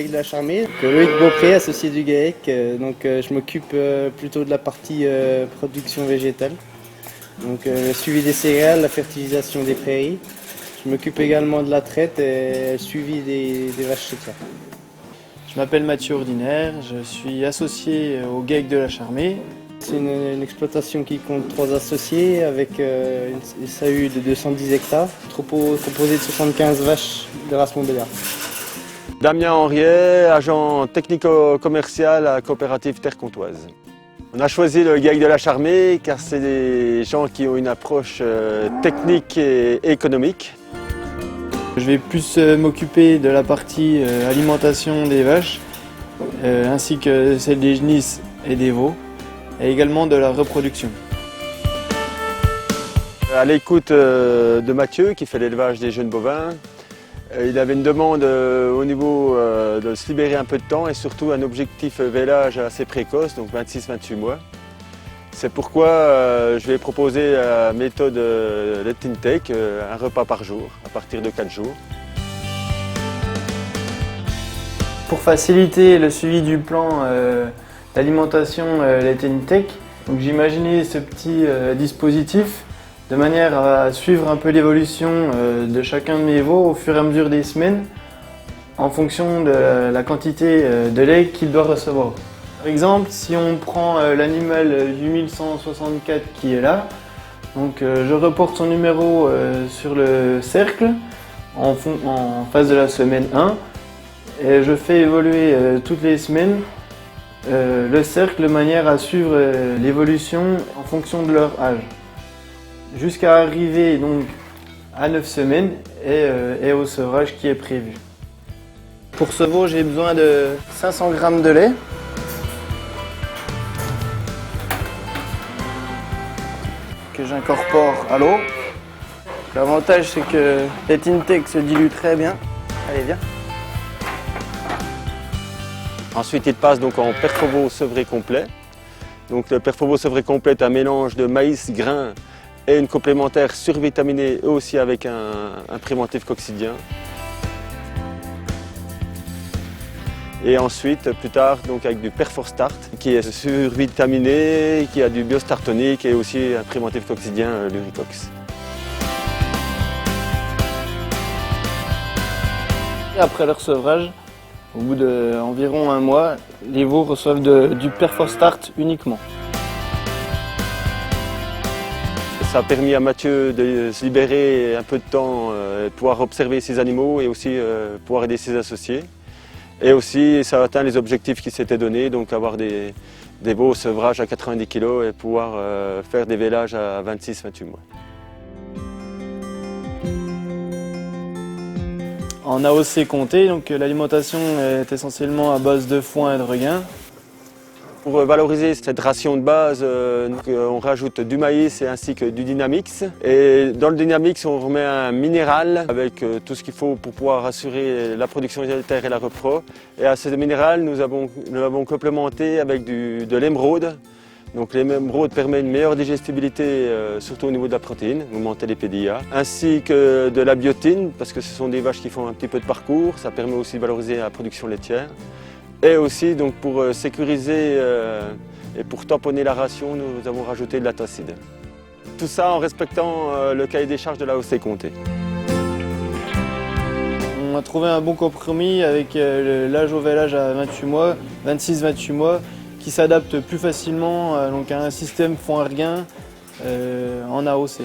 de la Charmée. Loïc Beaupré, associé du GAEC. Je m'occupe plutôt de la partie production végétale. Le suivi des céréales, la fertilisation des prairies. Je m'occupe également de la traite et le suivi des vaches laitières. Je m'appelle Mathieu Ordinaire, je suis associé au GAEC de la Charmée. C'est une exploitation qui compte 3 associés avec une SAU de 210 hectares, troupeau composé de 75 vaches de race Montbéliard. Damien Henriet, agent technico-commercial à la coopérative Terre Comtoise. On a choisi le GAEC de la Charmée car c'est des gens qui ont une approche technique et économique. Je vais plus m'occuper de la partie alimentation des vaches, ainsi que celle des genisses et des veaux, et également de la reproduction. À l'écoute de Mathieu qui fait l'élevage des jeunes bovins, il avait une demande au niveau de se libérer un peu de temps et surtout un objectif vélage assez précoce, donc 26-28 mois. C'est pourquoi je vais proposer la méthode Let Intake, un repas par jour, à partir de 4 jours. Pour faciliter le suivi du plan d'alimentation Let Intake, j'ai imaginé ce petit dispositif de manière à suivre un peu l'évolution de chacun de mes veaux au fur et à mesure des semaines en fonction de la quantité de lait qu'il doit recevoir. Par exemple, si on prend l'animal 8164 qui est là, je reporte son numéro sur le cercle en face de la semaine 1 et je fais évoluer toutes les semaines le cercle de manière à suivre l'évolution en fonction de leur âge, jusqu'à arriver donc à 9 semaines et au sevrage qui est prévu. Pour ce veau, j'ai besoin de 500 g de lait. Que j'incorpore à l'eau. L'avantage, c'est que Let Intake se dilue très bien. Allez, viens. Ensuite, il passe donc en Perfovo sevré complet. Donc, le Perfovo sevré complet est un mélange de maïs, grains et une complémentaire survitaminée et aussi avec un préventif coccidien. Et ensuite, plus tard, donc avec du Perforstart qui est survitaminé, qui a du Biostart tonique et aussi un préventif coccidien, l'Uricox. Après leur sevrage, au bout d'environ 1 mois, les veaux reçoivent du Perforstart uniquement. Ça a permis à Mathieu de se libérer un peu de temps, de pouvoir observer ses animaux et aussi pouvoir aider ses associés. Et aussi, ça a atteint les objectifs qu'il s'était donnés, donc avoir des veaux au sevrage à 90 kg et pouvoir faire des vélages à 26-28 mois. En AOC compté, l'alimentation est essentiellement à base de foin et de regain. Pour valoriser cette ration de base, on rajoute du maïs ainsi que du Dynamix. Et dans le Dynamix, on remet un minéral avec tout ce qu'il faut pour pouvoir assurer la production laitière et la repro. Et à ce minéral, nous l'avons complémenté avec de l'émeraude. Donc l'émeraude permet une meilleure digestibilité, surtout au niveau de la protéine, augmenter les PDA, ainsi que de la biotine, parce que ce sont des vaches qui font un petit peu de parcours. Ça permet aussi de valoriser la production laitière. Et aussi, donc, pour sécuriser et pour tamponner la ration, nous avons rajouté de l'atacide. Tout ça en respectant le cahier des charges de l'AOC compté. On a trouvé un bon compromis avec l'âge au vélage à 28 mois, 26-28 mois, qui s'adapte plus facilement à un système foin-regain en AOC.